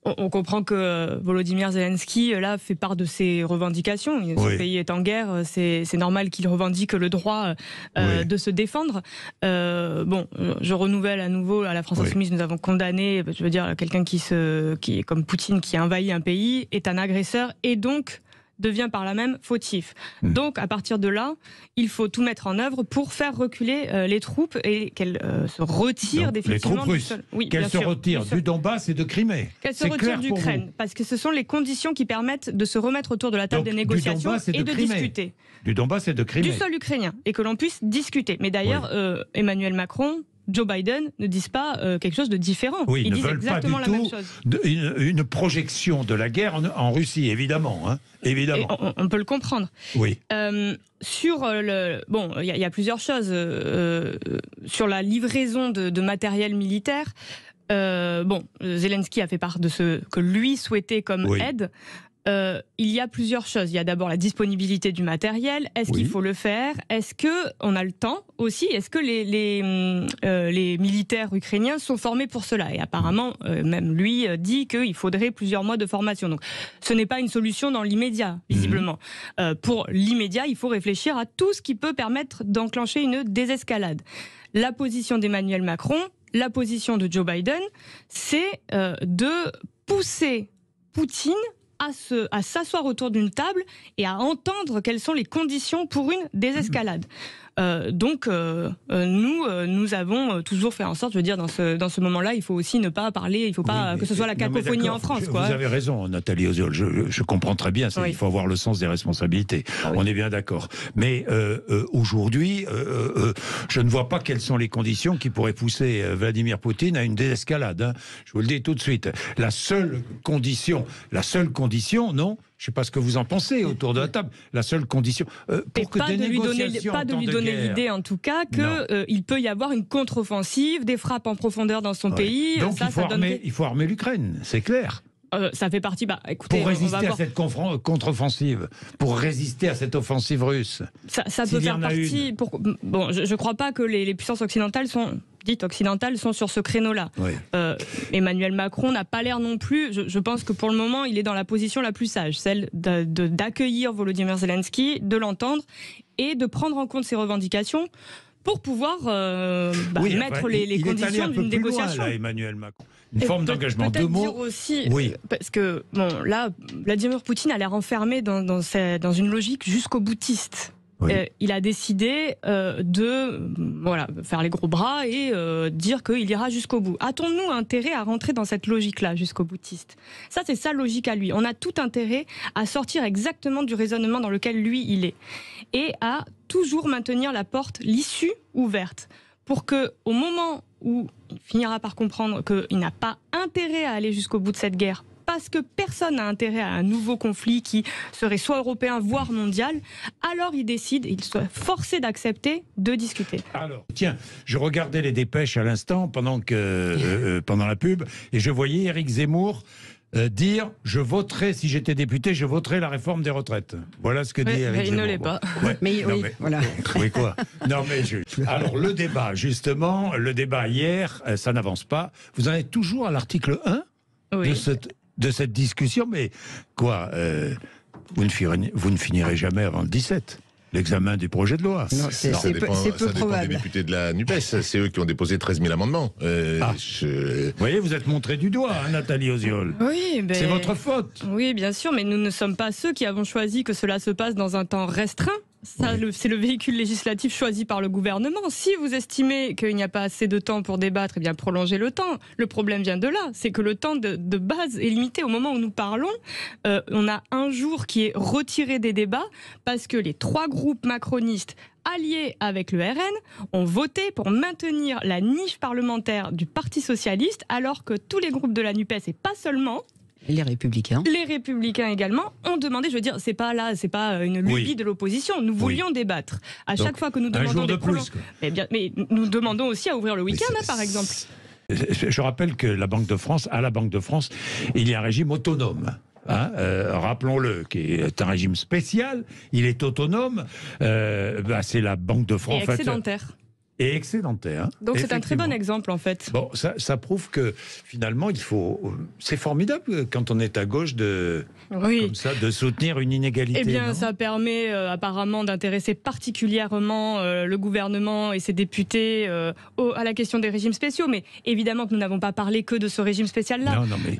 On comprend que Volodymyr Zelensky là fait part de ses revendications. Son pays est en guerre, c'est normal qu'il revendique le droit de se défendre. Je renouvelle à nouveau à la France Insoumise, nous avons condamné, je veux dire, quelqu'un qui est comme Poutine, qui envahit un pays, est un agresseur et donc devient par là même fautif. Donc, à partir de là, il faut tout mettre en œuvre pour faire reculer les troupes et qu'elles se retirent définitivement les troupes russes. Qu'elles se retirent du Donbass et de Crimée. Qu'elles se retirent d'Ukraine, parce que ce sont les conditions qui permettent de se remettre autour de la table des négociations et de discuter. Du Donbass et de Crimée. Du sol ukrainien, et que l'on puisse discuter. Mais d'ailleurs, Emmanuel Macron, Joe Biden ne disent pas quelque chose de différent. Ils ne disent veulent exactement pas du la tout même chose. Une projection de la guerre en Russie, évidemment. Évidemment. On peut le comprendre. Oui. Sur il y a plusieurs choses. Sur la livraison de matériel militaire, Zelensky a fait part de ce que lui souhaitait comme aide. Il y a plusieurs choses. Il y a d'abord la disponibilité du matériel. Est-ce qu'il faut le faire? Est-ce qu'on a le temps aussi? Est-ce que les militaires ukrainiens sont formés pour cela? Et apparemment, même lui dit qu'il faudrait plusieurs mois de formation. Donc, ce n'est pas une solution dans l'immédiat, visiblement. Pour l'immédiat, il faut réfléchir à tout ce qui peut permettre d'enclencher une désescalade. La position d'Emmanuel Macron, la position de Joe Biden, c'est de pousser Poutine à s'asseoir autour d'une table et à entendre quelles sont les conditions pour une désescalade. Nous avons toujours fait en sorte, je veux dire, dans ce moment-là, il faut aussi ne pas parler, il ne faut pas que ce soit la cacophonie en France. Vous avez raison, Nathalie Oziol, je comprends très bien, il faut avoir le sens des responsabilités, on est bien d'accord. Mais aujourd'hui, je ne vois pas quelles sont les conditions qui pourraient pousser Vladimir Poutine à une désescalade. Je vous le dis tout de suite. La seule condition, non, je ne sais pas ce que vous en pensez autour de la table. La seule condition pour que des négociations pas de lui donner l'idée, en tout cas, qu'il peut y avoir une contre-offensive, des frappes en profondeur dans son pays. Donc il faut armer l'Ukraine, c'est clair. Ça fait partie. Écoutez, pour résister à cette contre-offensive, pour résister à cette offensive russe. Ça peut faire partie. Je ne crois pas que les puissances occidentales dites occidentales sont sur ce créneau-là. Emmanuel Macron n'a pas l'air non plus. Je pense que pour le moment, il est dans la position la plus sage, celle d'accueillir Volodymyr Zelensky, de l'entendre et de prendre en compte ses revendications pour pouvoir mettre les conditions d'une négociation. Loin, là, Emmanuel Macron. Une forme d'engagement. Deux mots. Dire aussi, parce que là, Vladimir Poutine a l'air enfermé dans une logique jusqu'au boutiste. Il a décidé de faire les gros bras et dire qu'il ira jusqu'au bout. A-t-on-nous intérêt à rentrer dans cette logique-là, jusqu'au boutiste? Ça, c'est sa logique à lui. On a tout intérêt à sortir exactement du raisonnement dans lequel lui, il est. Et à toujours maintenir l'issue ouverte. Pour que, au moment où il finira par comprendre qu'il n'a pas intérêt à aller jusqu'au bout de cette guerre, parce que personne n'a intérêt à un nouveau conflit qui serait soit européen, voire mondial, alors il décide, il soit forcé d'accepter de discuter. Alors, tiens, je regardais les dépêches à l'instant, pendant la pub, et je voyais Éric Zemmour dire « Je voterai, si j'étais député, je voterai la réforme des retraites ». Voilà ce que dit Éric Zemmour. Il ne l'est pas. Voilà. Oui, quoi. Non, mais alors, le débat, justement, hier, ça n'avance pas. Vous en êtes toujours à l'article 1 de cette discussion, mais quoi, vous ne finirez jamais avant le 17, l'examen du projet de loi. Non, c'est peu probable. Des députés de la NUPES, c'est eux qui ont déposé 13 000 amendements. Vous voyez, vous êtes montré du doigt, Nathalie Oziol. C'est votre faute. Oui, bien sûr, mais nous ne sommes pas ceux qui avons choisi que cela se passe dans un temps restreint. C'est le véhicule législatif choisi par le gouvernement. Si vous estimez qu'il n'y a pas assez de temps pour débattre, eh bien prolongez le temps. Le problème vient de là, c'est que le temps de base est limité. Au moment où nous parlons, on a un jour qui est retiré des débats parce que les 3 groupes macronistes alliés avec le RN ont voté pour maintenir la niche parlementaire du Parti socialiste, alors que tous les groupes de la NUPES, et pas seulement, les Républicains. Les Républicains également ont demandé, je veux dire, c'est pas une lubie de l'opposition. Nous voulions débattre. À chaque fois que nous demandons des prolongations. Mais nous demandons aussi à ouvrir le week-end, par exemple. Je rappelle que à la Banque de France, il y a un régime autonome. Rappelons-le, qui est un régime spécial, il est autonome, c'est la Banque de France. Et excédentaire. Et excédentaire. Donc c'est un très bon exemple en fait. Bon, ça prouve que finalement c'est formidable quand on est à gauche comme ça, de soutenir une inégalité. Eh bien, ça permet apparemment d'intéresser particulièrement le gouvernement et ses députés à la question des régimes spéciaux. Mais évidemment que nous n'avons pas parlé que de ce régime spécial-là. Non, mais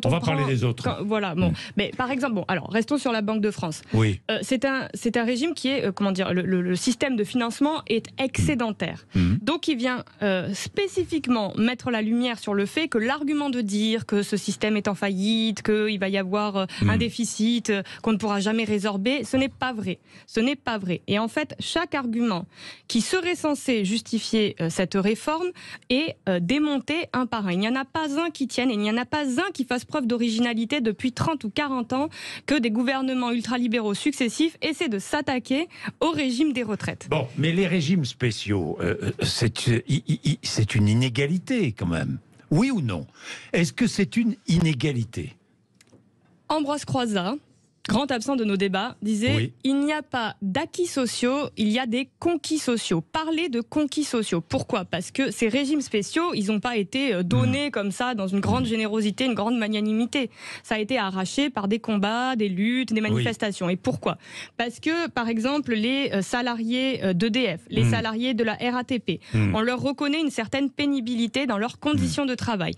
on va parler des autres. Voilà. Bon, mais par exemple, alors restons sur la Banque de France. Oui. C'est un régime qui est le système de financement est excédentaire. Donc il vient spécifiquement mettre la lumière sur le fait que l'argument de dire que ce système est en faillite, qu'il va y avoir un déficit qu'on ne pourra jamais résorber, ce n'est pas vrai. Ce n'est pas vrai. Et en fait, chaque argument qui serait censé justifier cette réforme est démonté un par un. Il n'y en a pas un qui tienne, et il n'y en a pas un qui fasse preuve d'originalité depuis 30 ou 40 ans que des gouvernements ultralibéraux successifs essaient de s'attaquer au régime des retraites. Bon, mais les régimes spéciaux, c'est une inégalité quand même. Oui ou non? Est-ce que c'est une inégalité? Ambroise Croizat, grand absent de nos débats, disait il n'y a pas d'acquis sociaux, il y a des conquis sociaux. Parler de conquis sociaux. Pourquoi? Parce que ces régimes spéciaux, ils n'ont pas été donnés comme ça dans une grande générosité, une grande magnanimité. Ça a été arraché par des combats, des luttes, des manifestations. Et pourquoi? Parce que, par exemple, les salariés d'EDF, les salariés de la RATP, on leur reconnaît une certaine pénibilité dans leurs conditions de travail.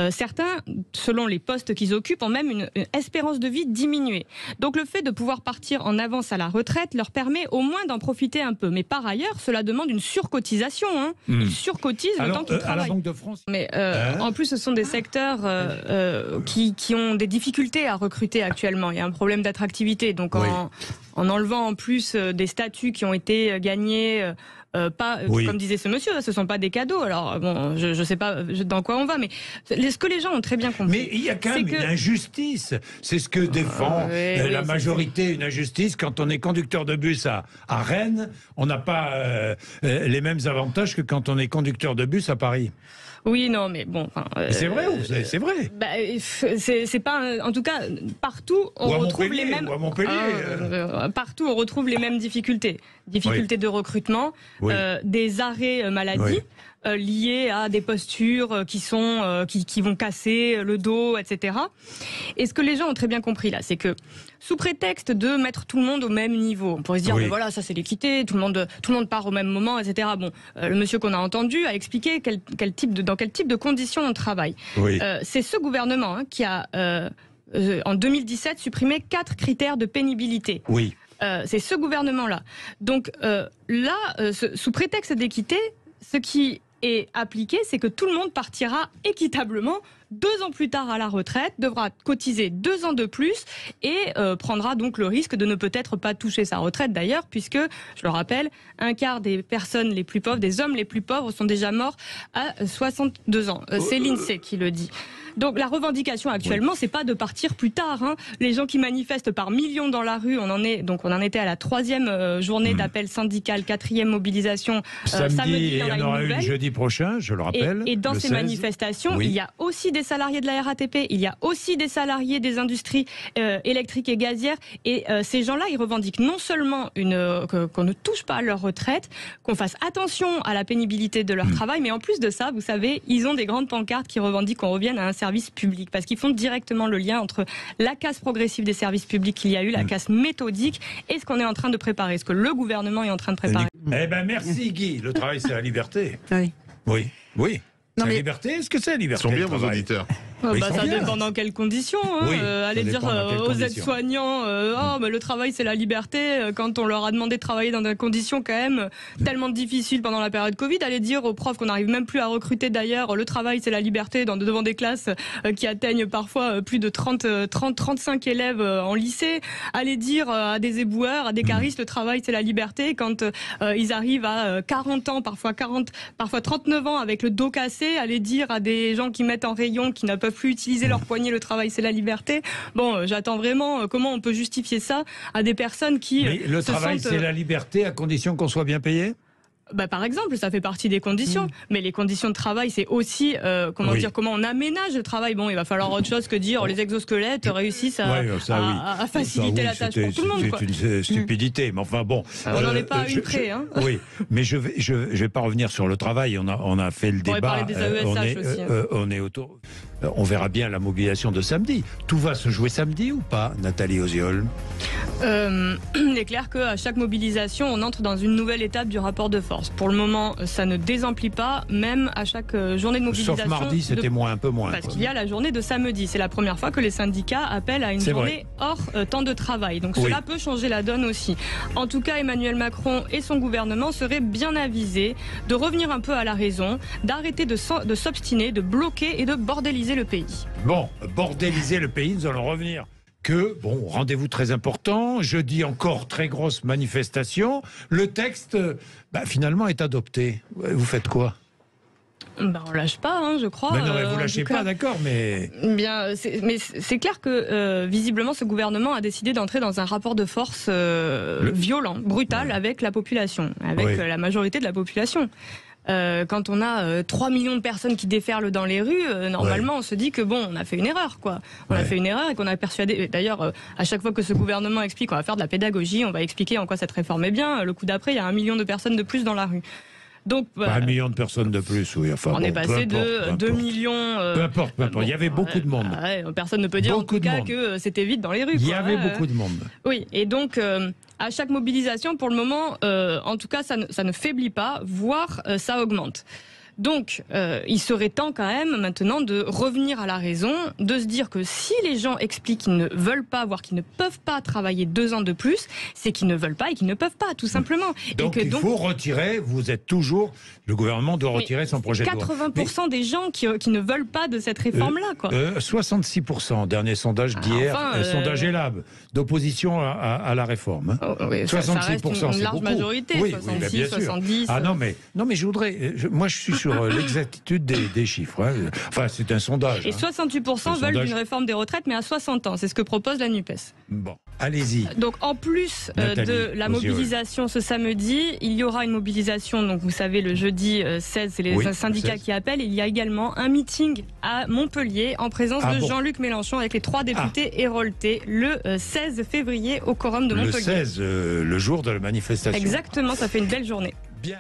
Certains, selon les postes qu'ils occupent, ont même une espérance de vie diminuée. Donc le fait de pouvoir partir en avance à la retraite leur permet au moins d'en profiter un peu. Mais par ailleurs, cela demande une surcotisation. Ils surcotisent le temps qu'ils travaillent. À la Banque de France. Mais en plus, ce sont des secteurs qui ont des difficultés à recruter actuellement. Il y a un problème d'attractivité. Donc en enlevant en plus des statuts qui ont été gagnés... comme disait ce monsieur, ce ne sont pas des cadeaux. Alors, bon, je ne sais pas dans quoi on va, mais ce que les gens ont très bien compris. Mais il y a quand même une injustice. C'est ce que défend la majorité, une injustice. Quand on est conducteur de bus à Rennes, on n'a pas les mêmes avantages que quand on est conducteur de bus à Paris. Oui, non, mais bon. C'est vrai, c'est vrai. C'est pas. En tout cas, partout on retrouve les mêmes. Partout on retrouve les mêmes difficultés. Difficultés de recrutement, des arrêts maladie. Liés à des postures qui vont casser le dos, etc. Et ce que les gens ont très bien compris là, c'est que sous prétexte de mettre tout le monde au même niveau, on pourrait se dire mais voilà, ça c'est l'équité, tout le monde part au même moment, etc. Bon, le monsieur qu'on a entendu a expliqué dans quel type de conditions on travaille. C'est ce gouvernement qui a en 2017 supprimé 4 critères de pénibilité. C'est ce gouvernement-là. Donc sous prétexte d'équité, ce qui est appliqué, c'est que tout le monde partira équitablement 2 ans plus tard à la retraite, devra cotiser 2 ans de plus et prendra donc le risque de ne peut-être pas toucher sa retraite d'ailleurs, puisque, je le rappelle, un quart des personnes les plus pauvres, des hommes les plus pauvres sont déjà morts à 62 ans. C'est l'INSEE qui le dit. Donc la revendication actuellement, c'est pas de partir plus tard. Les gens qui manifestent par millions dans la rue, on en était à la 3e journée d'appel syndical, 4e mobilisation. Samedi, il y en aura une jeudi prochain, je le rappelle. Et dans ces manifestations, il y a aussi des salariés de la RATP, il y a aussi des salariés des industries électriques et gazières. Et ces gens-là, ils revendiquent non seulement qu'on ne touche pas à leur retraite, qu'on fasse attention à la pénibilité de leur travail, mais en plus de ça, vous savez, ils ont des grandes pancartes qui revendiquent qu'on revienne à un service public, parce qu'ils font directement le lien entre la casse progressive des services publics qu'il y a eu, la casse méthodique, et ce qu'on est en train de préparer, ce que le gouvernement est en train de préparer. Eh ben merci Guy, le travail c'est la liberté. Oui. La liberté, est-ce que c'est la liberté? Ils sont bien vos auditeurs. Ça dépend dans quelles conditions. Aller dire aux aides-soignants mais le travail c'est la liberté, quand on leur a demandé de travailler dans des conditions quand même tellement difficiles pendant la période Covid, aller dire aux profs qu'on n'arrive même plus à recruter d'ailleurs, le travail c'est la liberté devant des classes qui atteignent parfois plus de 35 élèves en lycée, aller dire à des éboueurs, à des caristes, le travail c'est la liberté, quand ils arrivent à 40 ans, parfois 39 ans avec le dos cassé, aller dire à des gens qui mettent en rayon, qui ne peuvent plus utiliser leur poignet, le travail c'est la liberté. Bon, j'attends vraiment comment on peut justifier ça à des personnes qui Mais le travail c'est la liberté à condition qu'on soit bien payé? Par exemple, ça fait partie des conditions, mais les conditions de travail, c'est aussi comment on aménage le travail. Bon, il va falloir autre chose que dire les exosquelettes réussissent à faciliter la tâche pour tout le monde. C'est une stupidité, mais enfin bon. On n'en est pas à une près. Oui, mais je vais pas revenir sur le travail. On a fait le débat. On va parler des AESH aussi. On est autour. On verra bien la mobilisation de samedi. Tout va se jouer samedi ou pas, Nathalie Oziol? Il est clair qu'à chaque mobilisation, on entre dans une nouvelle étape du rapport de force. Pour le moment, ça ne désemplit pas, même à chaque journée de mobilisation. Sauf mardi, c'était un peu moins. Parce qu'il y a la journée de samedi. C'est la première fois que les syndicats appellent à une journée hors temps de travail. Donc cela peut changer la donne aussi. En tout cas, Emmanuel Macron et son gouvernement seraient bien avisés de revenir un peu à la raison, d'arrêter de s'obstiner, de bloquer et de bordéliser le pays. Bon, bordéliser le pays, nous allons revenir. Rendez-vous très important, jeudi encore très grosse manifestation, le texte finalement est adopté. Vous faites quoi? On lâche pas, je crois. Non, vous lâchez pas, d'accord, mais... Mais c'est clair que visiblement ce gouvernement a décidé d'entrer dans un rapport de force violent, brutal avec la population, avec la majorité de la population. Quand on a 3 millions de personnes qui déferlent dans les rues, normalement on se dit que on a fait une erreur, quoi. On a fait une erreur et qu'on a persuadé. D'ailleurs, à chaque fois que ce gouvernement explique, on va faire de la pédagogie, on va expliquer en quoi cette réforme est bien. Le coup d'après, il y a 1 million de personnes de plus dans la rue. Donc, 1 million de personnes de plus, oui. Enfin, on est passé de 2 millions. Peu importe. Il y avait beaucoup de monde. Personne ne peut dire en tout cas que c'était vide dans les rues. Il y avait beaucoup de monde. Oui, et donc à chaque mobilisation, pour le moment, en tout cas, ça ne faiblit pas, voire ça augmente. Donc, il serait temps quand même maintenant de revenir à la raison, de se dire que si les gens expliquent qu'ils ne veulent pas, voire qu'ils ne peuvent pas travailler 2 ans de plus, c'est qu'ils ne veulent pas et qu'ils ne peuvent pas, tout simplement. Donc, il faut retirer, vous êtes toujours, le gouvernement doit retirer son projet de loi. 80% des gens qui ne veulent pas de cette réforme-là, quoi. 66%, dernier sondage d'hier, sondage ELAB, d'opposition à la réforme. 66%, ça reste une large majorité, 66, 70. Non, mais je voudrais, moi je suis sur l'exactitude des chiffres. Enfin, c'est un sondage. Et 68% veulent une réforme des retraites, mais à 60 ans. C'est ce que propose la NUPES. Bon, allez-y. Donc, en plus de la mobilisation ce samedi, il y aura une mobilisation, donc vous savez, le jeudi 16, c'est les syndicats qui appellent. Il y a également un meeting à Montpellier en présence de Jean-Luc Mélenchon avec les 3 députés héroltés le 16 février au quorum de Montpellier. Le 16, le jour de la manifestation. Exactement, ça fait une belle journée. Bien.